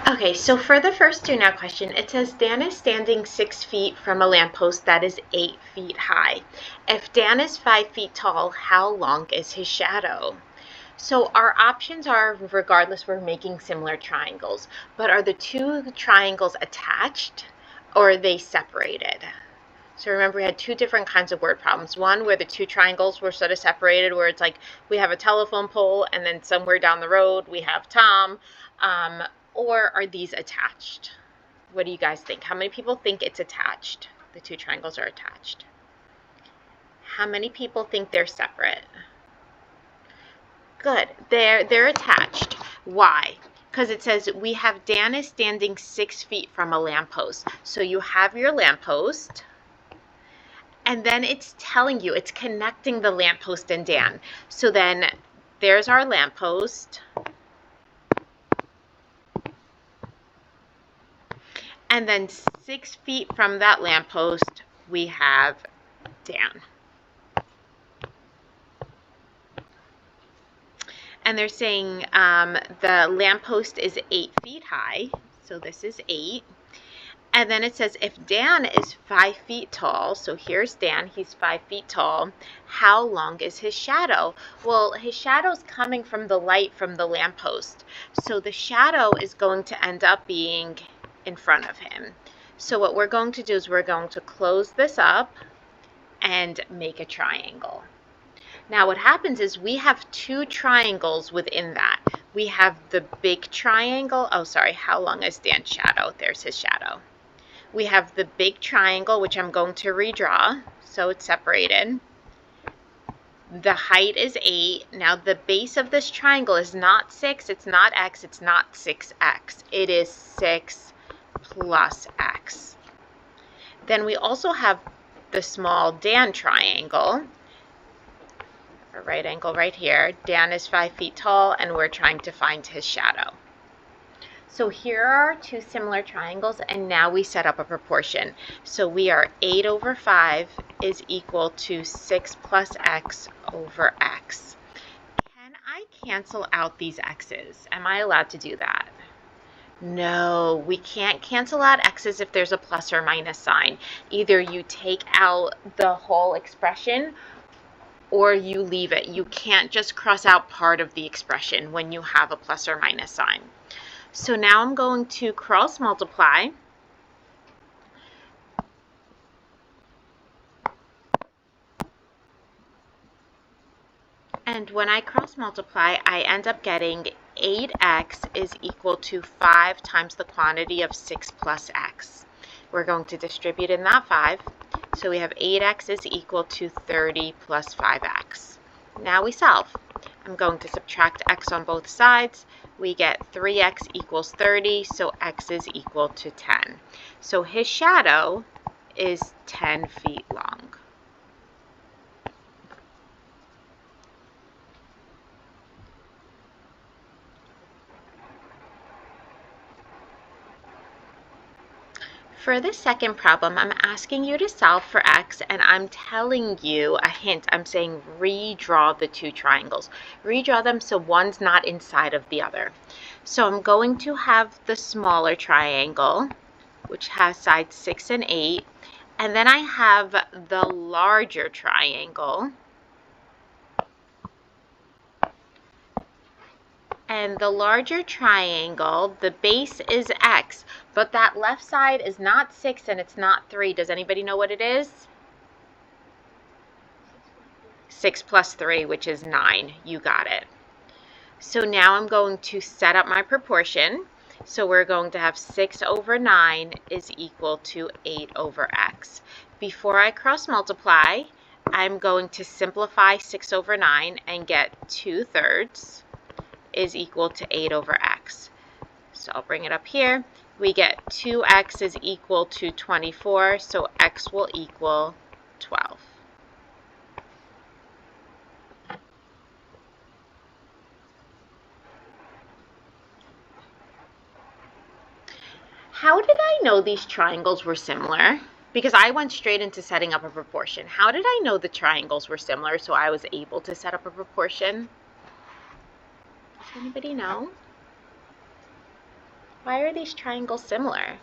Okay, so for the first do now question, it says Dan is standing 6 feet from a lamppost that is 8 feet high. If Dan is 5 feet tall, how long is his shadow? So our options are, regardless, we're making similar triangles, but are the two triangles attached or are they separated? So remember, we had two different kinds of word problems. One where the two triangles were sort of separated, where it's like we have a telephone pole and then somewhere down the road we have Tom. Or are these attached? What do you guys think? How many people think it's attached? The two triangles are attached. How many people think they're separate? Good. They're attached. Why? Because it says we have Dan is standing 6 feet from a lamppost. So you have your lamppost. And then it's telling you, it's connecting the lamppost and Dan. So then there's our lamppost. And then 6 feet from that lamppost, we have Dan. And they're saying the lamppost is 8 feet high. So this is 8. And then it says if Dan is 5 feet tall, so here's Dan, he's 5 feet tall, how long is his shadow? Well, his shadow's coming from the light from the lamppost. So the shadow is going to end up being in front of him. So what we're going to do is we're going to close this up and make a triangle. Now what happens is we have two triangles within that. We have the big triangle. Oh, sorry, how long is Dan's shadow? There's his shadow. We have the big triangle, which I'm going to redraw, so it's separated. The height is 8. Now the base of this triangle is not 6, it's not x, it's not 6x. It is 6 plus x. Then we also have the small Dan triangle, a right angle right here. Dan is 5 feet tall, and we're trying to find his shadow. So here are two similar triangles, and now we set up a proportion. So we are 8 over 5 is equal to 6 plus x over x. Can I cancel out these x's? Am I allowed to do that? No, we can't cancel out x's if there's a plus or minus sign. Either you take out the whole expression or you leave it. You can't just cross out part of the expression when you have a plus or minus sign. So now I'm going to cross multiply. And when I cross multiply, I end up getting 8x is equal to 5 times the quantity of 6 plus x. We're going to distribute in that 5. So we have 8x is equal to 30 plus 5x. Now we solve. I'm going to subtract x on both sides. We get 3x equals 30, so x is equal to 10. So his shadow is 10 feet long. For the second problem, I'm asking you to solve for x, and I'm telling you a hint. I'm saying redraw the two triangles. Redraw them so one's not inside of the other. So I'm going to have the smaller triangle, which has sides 6 and 8, and then I have the larger triangle. And the larger triangle, the base is x, but that left side is not 6 and it's not 3. Does anybody know what it is? 6 plus 3, which is 9. You got it. So now I'm going to set up my proportion. So we're going to have 6 over 9 is equal to 8 over x. Before I cross multiply, I'm going to simplify 6 over 9 and get 2/3 is equal to 8 over x. So I'll bring it up here. We get 2x is equal to 24, so x will equal 12. How did I know these triangles were similar? Because I went straight into setting up a proportion. How did I know the triangles were similar so I was able to set up a proportion? Does anybody know? Why are these triangles similar?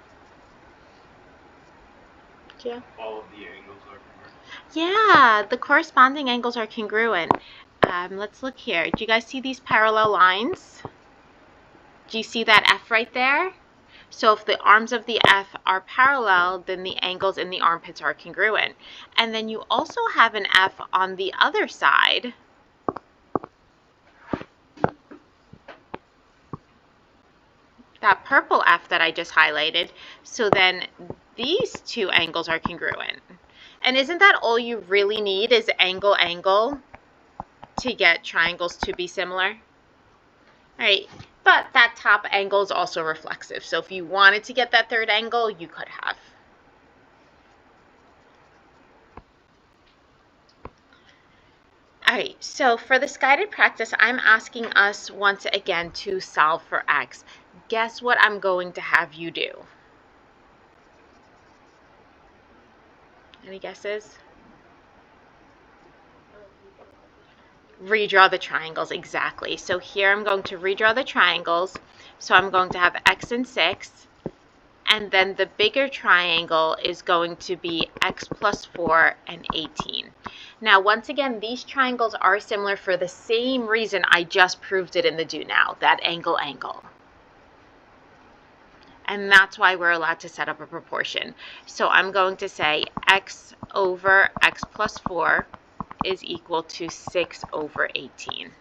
Yeah. All of the angles are congruent. Yeah, the corresponding angles are congruent. Let's look here. Do you guys see these parallel lines? Do you see that F right there? So if the arms of the F are parallel, then the angles in the armpits are congruent. And then you also have an F on the other side. That purple F that I just highlighted. So then these two angles are congruent. And isn't that all you really need is angle, angle to get triangles to be similar? All right, but that top angle is also reflexive. So if you wanted to get that third angle, you could have. All right, so for this guided practice, I'm asking us once again to solve for x. Guess what I'm going to have you do? Any guesses? Redraw the triangles, exactly. So here I'm going to redraw the triangles. So I'm going to have x and 6, and then the bigger triangle is going to be x plus 4 and 18. Now, once again, these triangles are similar for the same reason I just proved it in the do now, that angle, angle. And that's why we're allowed to set up a proportion. So I'm going to say x over x plus 4 is equal to 6 over 18.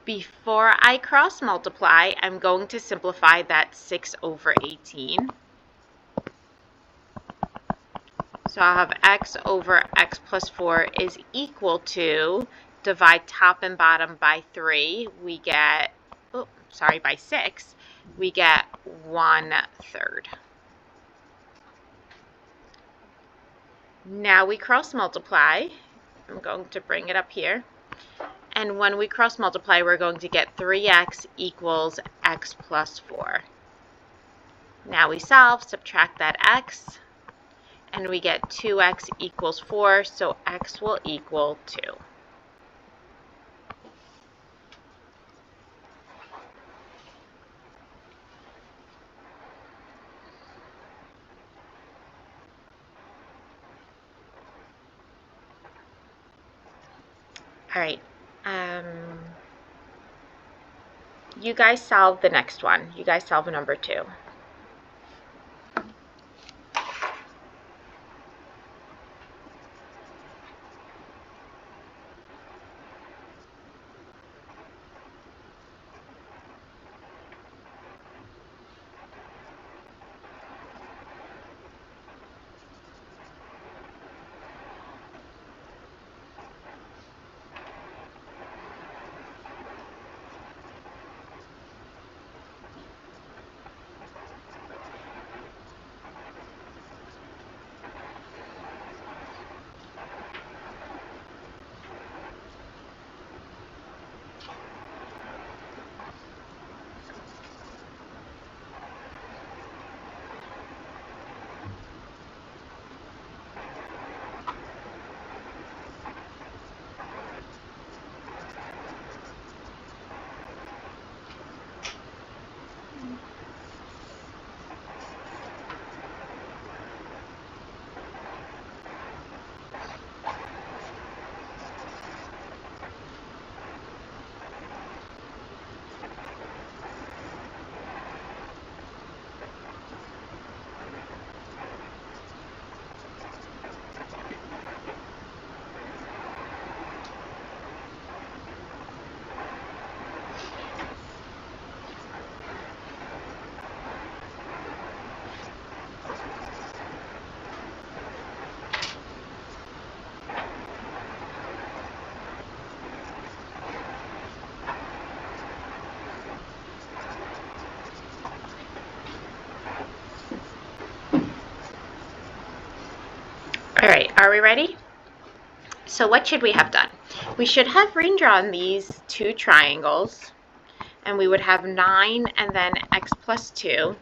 Before I cross multiply, I'm going to simplify that 6 over 18. So I'll have x over x plus 4 is equal to, divide top and bottom by 3, we get, by 6, we get 1/3. Now we cross multiply. I'm going to bring it up here. And when we cross multiply, we're going to get 3x equals x plus 4. Now we solve, subtract that x, and we get 2x equals 4, so x will equal 2. All right. You guys solve the next one. You guys solve number 2. All right, are we ready? So what should we have done? We should have redrawn these two triangles, and we would have 9 and then x plus 2.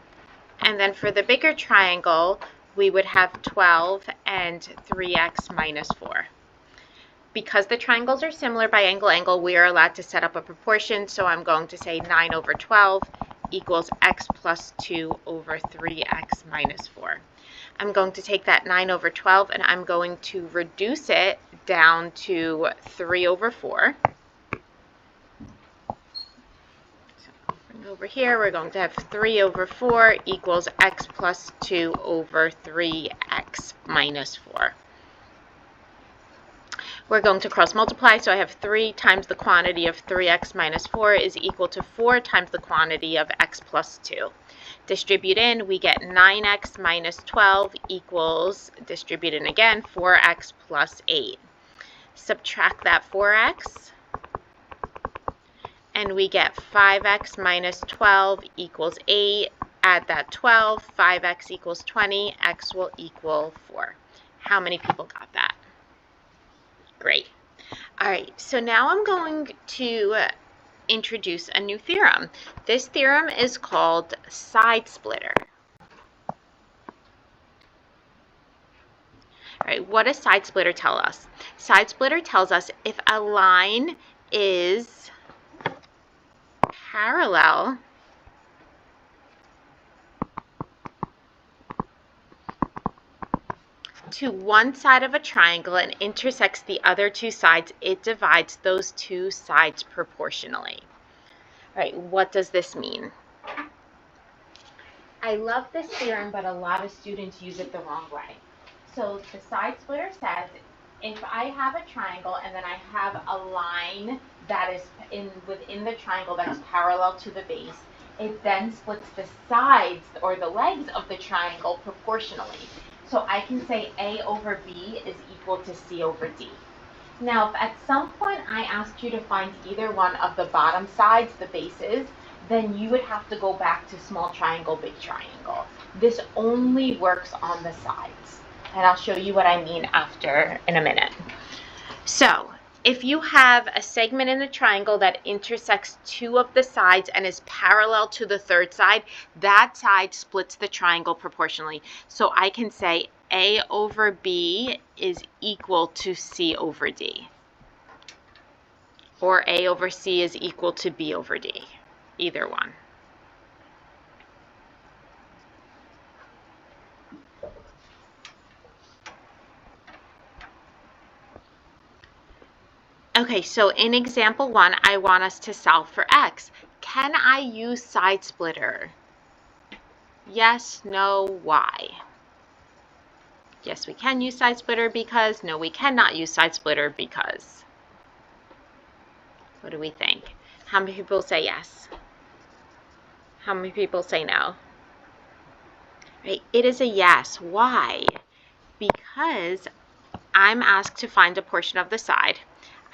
And then for the bigger triangle, we would have 12 and 3x minus 4. Because the triangles are similar by angle, angle, we are allowed to set up a proportion. So I'm going to say 9 over 12 equals x plus 2 over 3x minus 4. I'm going to take that 9 over 12 and I'm going to reduce it down to 3 over 4. So over here, we're going to have 3 over 4 equals x plus 2 over 3x minus 4. We're going to cross multiply, so I have 3 times the quantity of 3x minus 4 is equal to 4 times the quantity of x plus 2. Distribute in, we get 9x minus 12 equals, distribute in again, 4x plus 8. Subtract that 4x, and we get 5x minus 12 equals 8. Add that 12, 5x equals 20, x will equal 4. How many people got that? Great. All right, so now I'm going to introduce a new theorem. This theorem is called side splitter. All right, what does side splitter tell us? Side splitter tells us if a line is parallel to one side of a triangle and intersects the other two sides, it divides those two sides proportionally. All right, what does this mean? I love this theorem, but a lot of students use it the wrong way. So the side splitter says if I have a triangle and then I have a line that is within the triangle that's parallel to the base, it then splits the sides or the legs of the triangle proportionally. So I can say A over B is equal to C over D. Now, if at some point I asked you to find either one of the bottom sides, the bases, then you would have to go back to small triangle, big triangle. This only works on the sides. And I'll show you what I mean after in a minute. So, if you have a segment in the triangle that intersects two of the sides and is parallel to the third side, that side splits the triangle proportionally. So I can say A over B is equal to C over D. Or A over C is equal to B over D. Either one. Okay, so in example 1, I want us to solve for x. Can I use side splitter? Yes, no, why? Yes, we can use side splitter because. No, we cannot use side splitter because. What do we think? How many people say yes? How many people say no? Right, it is a yes. Why? Because I'm asked to find a portion of the side.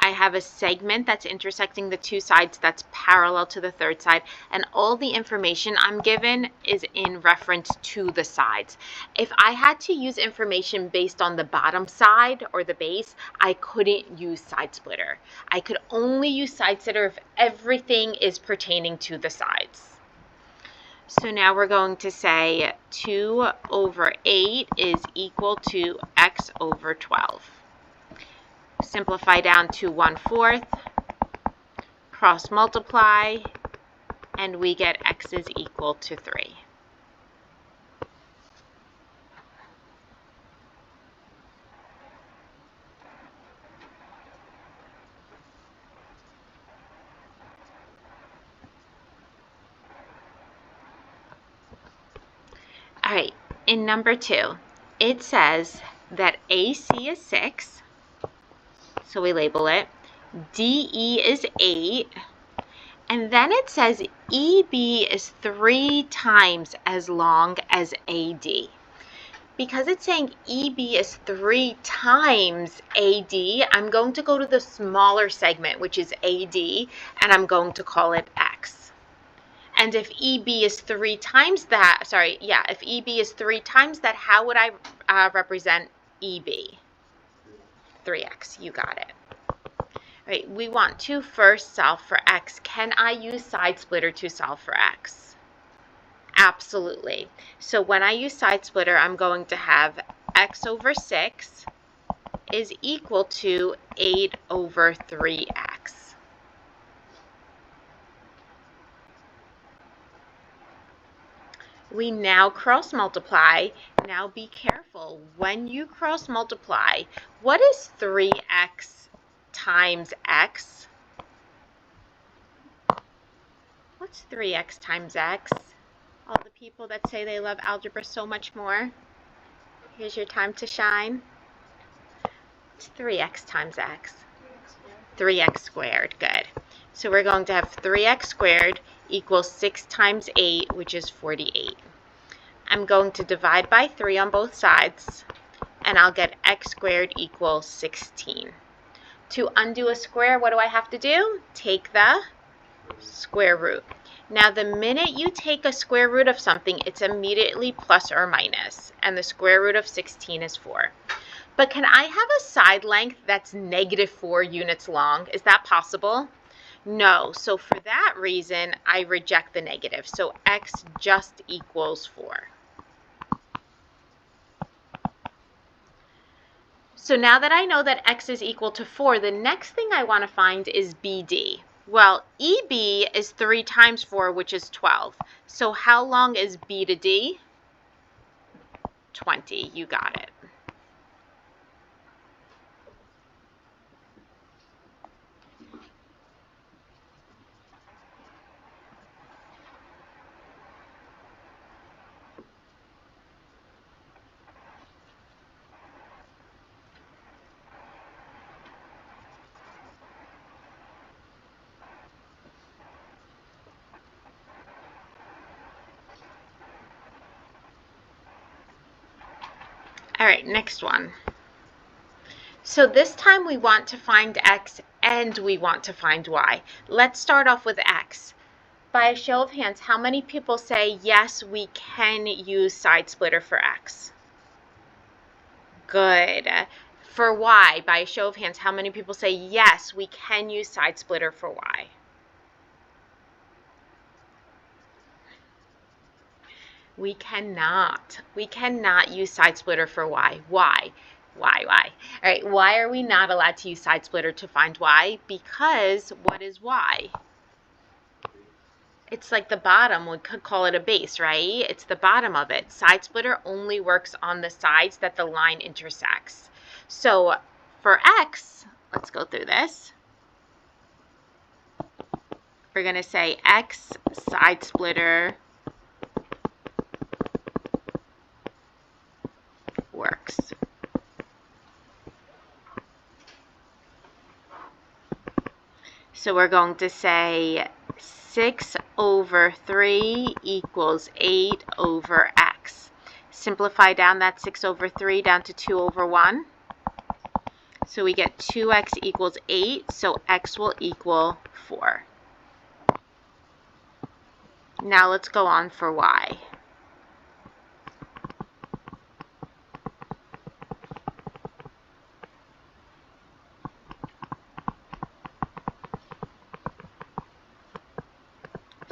I have a segment that's intersecting the two sides that's parallel to the third side, and all the information I'm given is in reference to the sides. If I had to use information based on the bottom side or the base, I couldn't use side splitter. I could only use side splitter if everything is pertaining to the sides. So now we're going to say 2 over 8 is equal to x over 12. Simplify down to 1/4, cross multiply, and we get x is equal to 3. All right, in number 2, it says that AC is 6, so we label it, DE is 8, and then it says EB is 3 times as long as AD. Because it's saying EB is 3 times AD, I'm going to go to the smaller segment, which is AD, and I'm going to call it X. And if EB is 3 times that, if EB is 3 times that, how would I represent EB? 3X, you got it. All right, we want to first solve for X. Can I use side splitter to solve for X? Absolutely. So when I use side splitter, I'm going to have x over 6 is equal to 8 over 3x. We now cross multiply. Now be careful. When you cross multiply, what is 3x times x? What's 3x times x? All the people that say they love algebra so much more, here's your time to shine. It's 3x times x. 3x squared, good. So we're going to have 3x squared equals 6 times 8, which is 48. I'm going to divide by 3 on both sides, and I'll get x squared equals 16. To undo a square, what do I have to do? Take the square root. Now, the minute you take a square root of something, it's immediately plus or minus, and the square root of 16 is 4. But can I have a side length that's -4 units long? Is that possible? No. So for that reason, I reject the negative. So x just equals 4. So now that I know that x is equal to 4, the next thing I want to find is BD. Well, EB is 3 times 4, which is 12. So how long is B to D? 20. You got it. All right, next one. So this time we want to find x and we want to find y. Let's start off with x. By a show of hands, how many people say, yes, we can use side splitter for x? Good. For y, by a show of hands, how many people say, yes, we can use side splitter for y? We cannot. We cannot use side splitter for y. Why? Why? All right, why are we not allowed to use side splitter to find y? Because what is y? It's like the bottom. We could call it a base, right? It's the bottom of it. Side splitter only works on the sides that the line intersects. So for x, let's go through this. We're going to say x side splitter works. So we're going to say 6 over 3 equals 8 over x. Simplify down that 6 over 3 down to 2 over 1. So we get 2x equals 8, so x will equal 4. Now let's go on for y.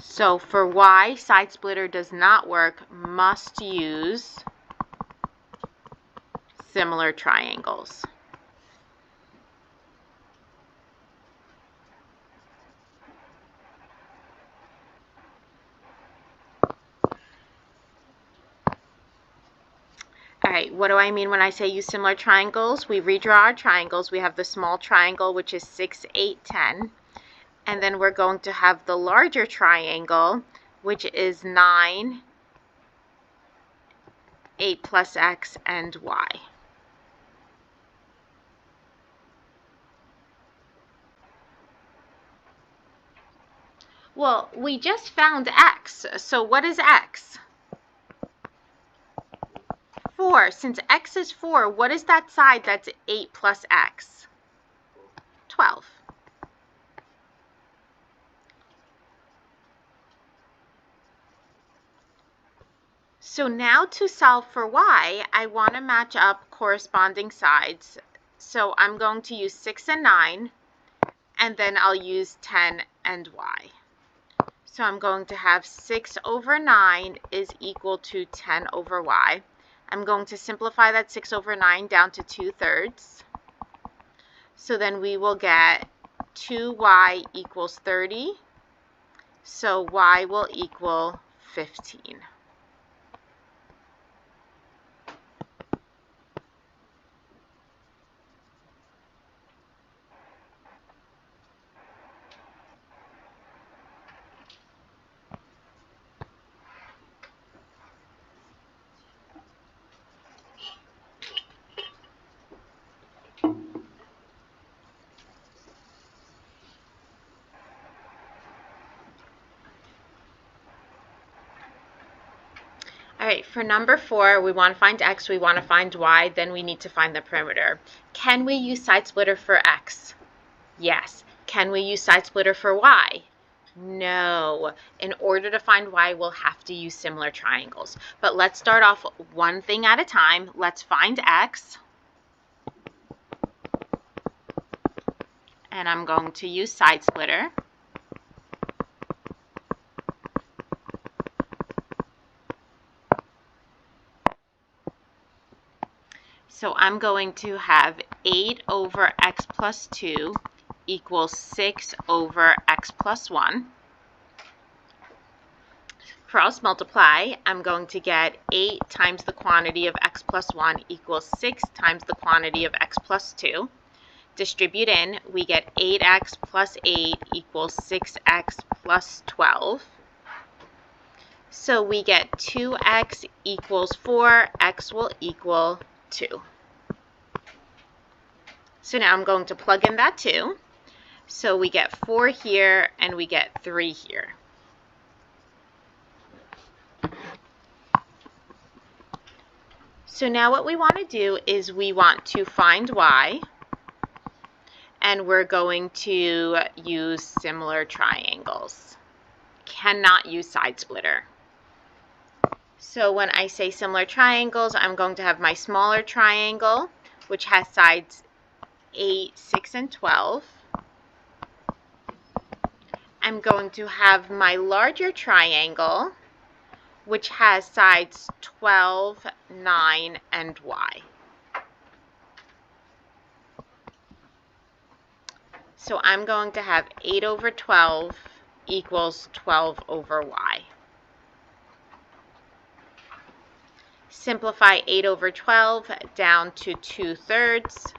So for y, side splitter does not work, must use similar triangles. All right, what do I mean when I say use similar triangles? We redraw our triangles. We have the small triangle, which is 6, 8, 10. And then we're going to have the larger triangle, which is 9, 8 plus x, and y. Well, we just found x. So what is x? 4. Since x is 4, what is that side that's 8 plus x? 12. So now to solve for y, I want to match up corresponding sides. So I'm going to use 6 and 9, and then I'll use 10 and y. So I'm going to have 6 over 9 is equal to 10 over y. I'm going to simplify that 6 over 9 down to 2/3. So then we will get 2y equals 30. So y will equal 15. right, for number 4, we want to find x, we want to find y, then we need to find the perimeter. Can we use side splitter for x? Yes. Can we use side splitter for y? No. In order to find y, we'll have to use similar triangles. But let's start off one thing at a time. Let's find x. And I'm going to use side splitter. So I'm going to have 8 over x plus 2 equals 6 over x plus 1. Cross multiply, I'm going to get 8 times the quantity of x plus 1 equals 6 times the quantity of x plus 2. Distribute in, we get 8x plus 8 equals 6x plus 12. So we get 2x equals 4, x will equal 2. So now I'm going to plug in that 2. So we get 4 here and we get 3 here. So now what we want to do is we want to find y, and we're going to use similar triangles. Cannot use side splitter. So when I say similar triangles, I'm going to have my smaller triangle, which has sides 8, 6, and 12. I'm going to have my larger triangle, which has sides 12, 9, and y. So I'm going to have 8 over 12 equals 12 over y. Simplify 8 over 12 down to 2/3.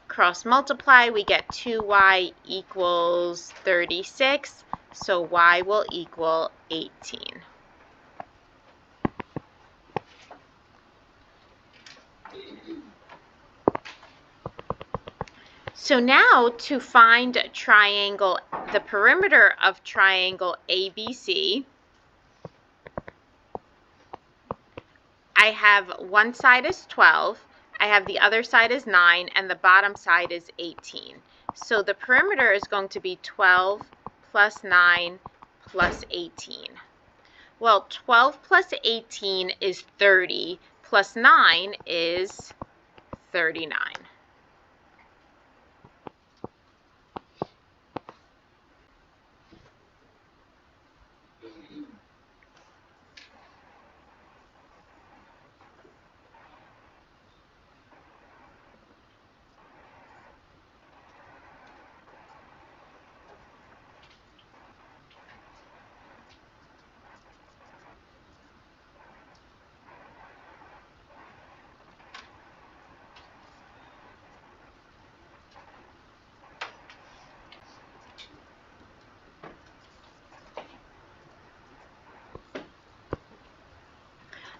Cross multiply, we get 2y equals 36, so y will equal 18. So now to find triangle, the perimeter of triangle ABC, I have one side is 12, I have the other side is 9, and the bottom side is 18. So the perimeter is going to be 12 plus 9 plus 18. Well, 12 plus 18 is 30, plus 9 is 39.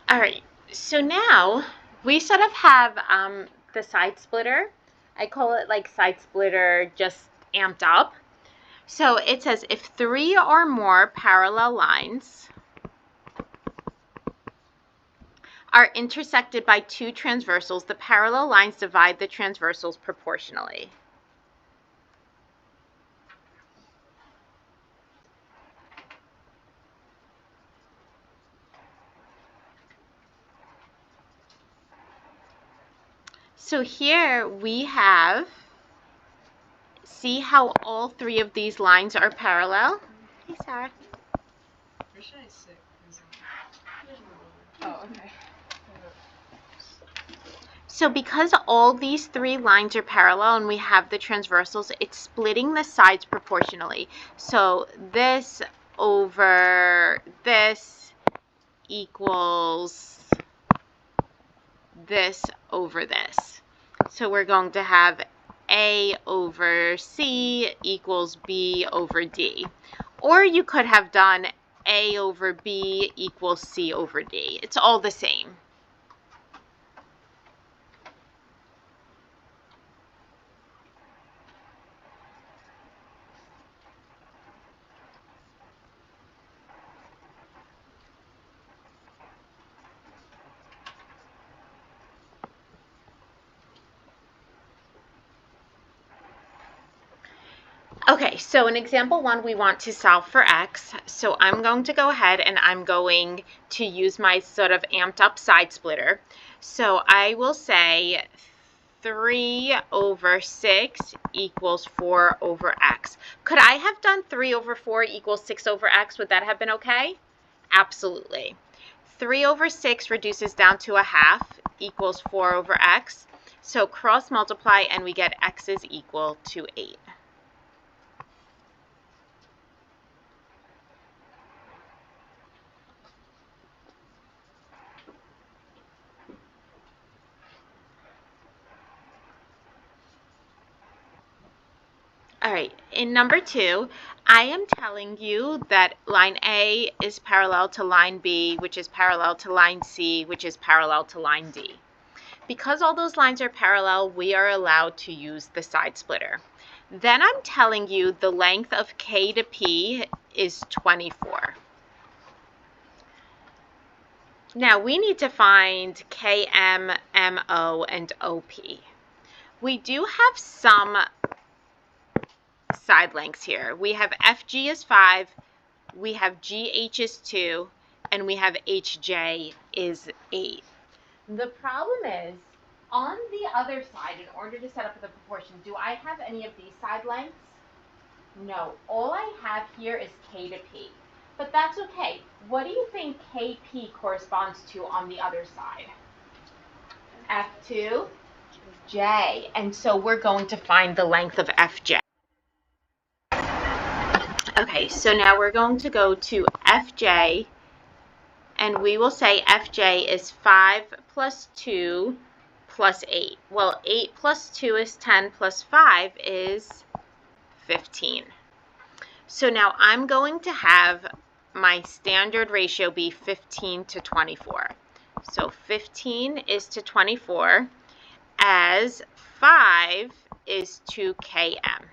All right, so now we sort of have the side splitter. I call it like side splitter just amped up. So it says if 3 or more parallel lines are intersected by 2 transversals, the parallel lines divide the transversals proportionally. So here we have, see how all 3 of these lines are parallel? Hey, Sarah. Where should I sit? Oh, okay. So because all these 3 lines are parallel and we have the transversals, it's splitting the sides proportionally. So this over this equals this over this. So we're going to have A over C equals B over D. Or you could have done A over B equals C over D. It's all the same. Okay, so in example 1, we want to solve for x. So I'm going to go ahead and I'm going to use my sort of amped up side splitter. So I will say 3 over 6 equals 4 over x. Could I have done 3 over 4 equals 6 over x? Would that have been okay? Absolutely. 3 over 6 reduces down to a half equals 4 over x. So cross multiply and we get x is equal to 8. All right, in number 2, I am telling you that line A is parallel to line B, which is parallel to line C, which is parallel to line D. Because all those lines are parallel, we are allowed to use the side splitter. Then I'm telling you the length of K to P is 24. Now we need to find KM, MO, and OP. We do have some side lengths here. We have FG is 5, we have GH is 2, and we have HJ is 8. The problem is, on the other side, in order to set up the proportion, do I have any of these side lengths? No. All I have here is K to P. But that's okay. What do you think KP corresponds to on the other side? F2, J. And so we're going to find the length of FJ. Okay, so now we're going to go to FJ, and we will say FJ is 5 plus 2 plus 8. Well, 8 plus 2 is 10 plus 5 is 15. So now I'm going to have my standard ratio be 15 to 24. So 15 is to 24 as 5 is to KM.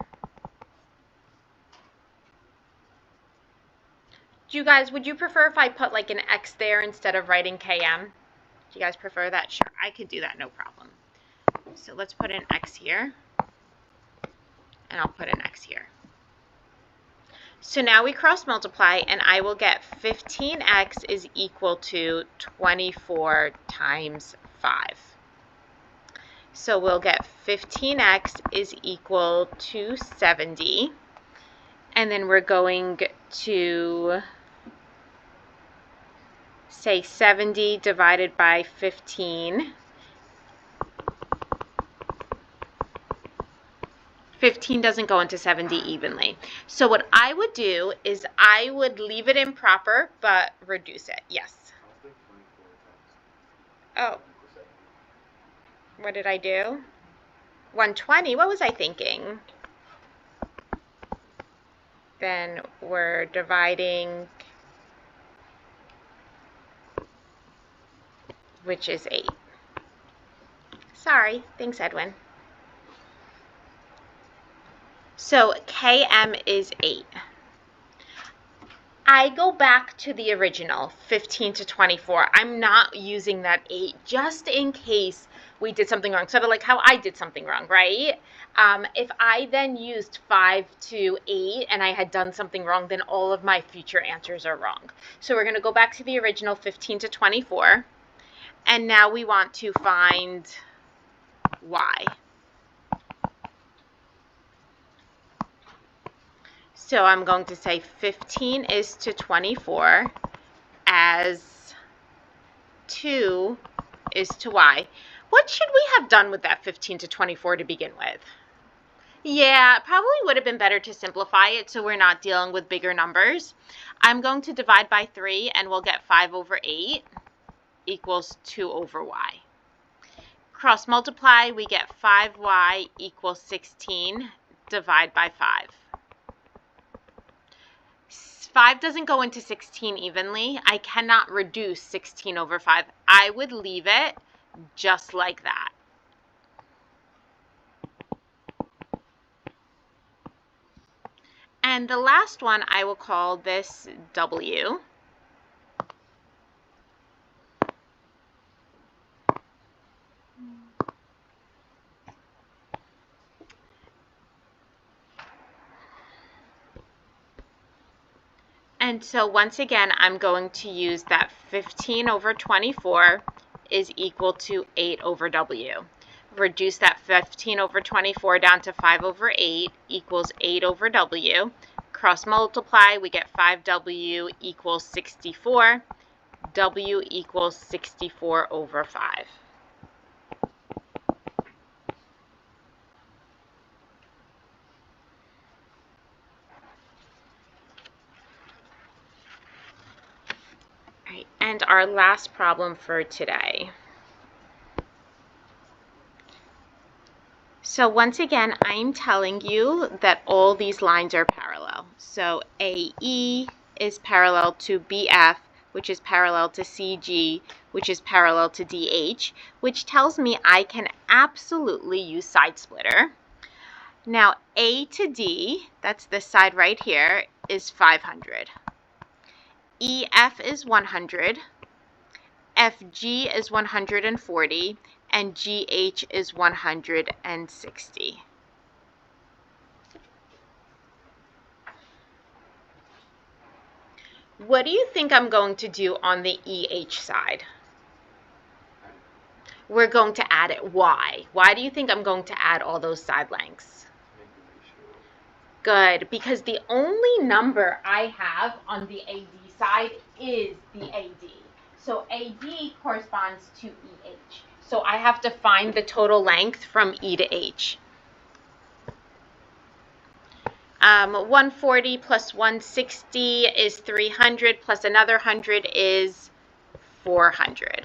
Do you guys, would you prefer if I put like an X there instead of writing KM? Do you guys prefer that? Sure, I could do that, no problem. So let's put an X here, and I'll put an X here. So now we cross multiply, and I will get 15x is equal to 24 times 5. So we'll get 15x is equal to 70, and then we're going to say 70 divided by 15. 15 doesn't go into 70 evenly. So what I would do is I would leave it improper, but reduce it. Yes. Oh. What did I do? 120. What was I thinking? Then we're dividing, which is 8. Sorry. Thanks, Edwin. So KM is 8. I go back to the original, 15 to 24. I'm not using that 8 just in case we did something wrong. Sort of like how I did something wrong, right? If I then used 5 to 8 and I had done something wrong, then all of my future answers are wrong. So we're going to go back to the original, 15 to 24. And now we want to find Y. So I'm going to say 15 is to 24 as 2 is to Y. What should we have done with that 15 to 24 to begin with? Yeah, probably would have been better to simplify it so we're not dealing with bigger numbers. I'm going to divide by 3 and we'll get 5 over 8 equals 2 over Y. Cross multiply, we get 5Y equals 16. Divide by 5. 5 doesn't go into 16 evenly. I cannot reduce 16 over 5. I would leave it just like that. And the last one, I will call this W. And so once again, I'm going to use that 15 over 24 is equal to 8 over W. Reduce that 15 over 24 down to 5 over 8 equals 8 over W. Cross multiply, we get 5W equals 64. W equals 64 over 5. All right, and our last problem for today. So once again, I'm telling you that all these lines are parallel. So AE is parallel to BF, which is parallel to CG, which is parallel to DH, which tells me I can absolutely use side splitter. Now A to D, that's this side right here, is 500. EF is 100. FG is 140. And GH is 160. What do you think I'm going to do on the EH side? We're going to add it. Why? Why do you think I'm going to add all those side lengths? Good, because the only number I have on the AD side is the AD. So AD corresponds to EH. So I have to find the total length from E to H. 140 plus 160 is 300, plus another 100 is 400.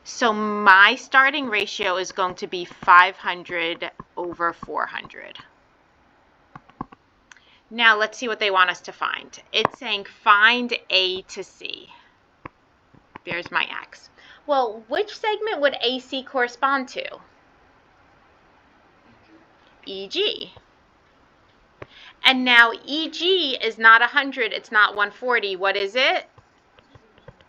So my starting ratio is going to be 500 over 400. Now let's see what they want us to find. It's saying find A to C. There's my X. Well, which segment would AC correspond to? EG. And now EG is not 100, it's not 140. What is it?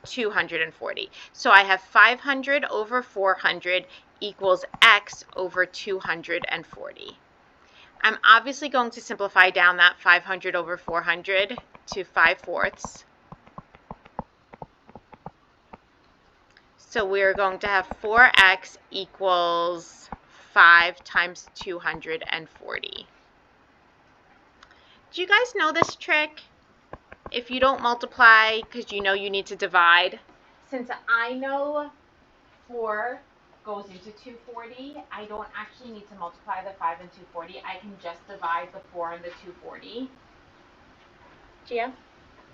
240. So I have 500 over 400 equals X over 240. I'm obviously going to simplify down that 500 over 400 to 5/4. So we're going to have 4X equals 5 times 240. Do you guys know this trick? If you don't multiply because you know you need to divide, since I know 4 goes into 240, I don't actually need to multiply the 5 and 240. I can just divide the 4 and the 240. Geo?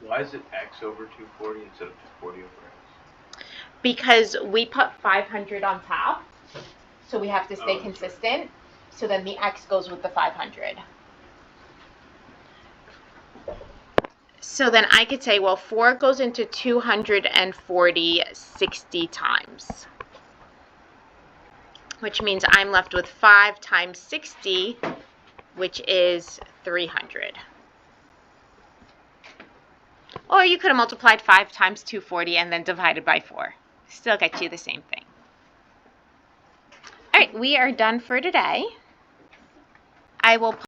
Why is it X over 240 instead of 240 over X? Because we put 500 on top, so we have to stay Oh, consistent. Right. So then the X goes with the 500. So then I could say, well, 4 goes into 240 60 times, which means I'm left with 5 times 60, which is 300. Or you could have multiplied 5 times 240 and then divided by 4. Still gets you the same thing. All right, we are done for today. I will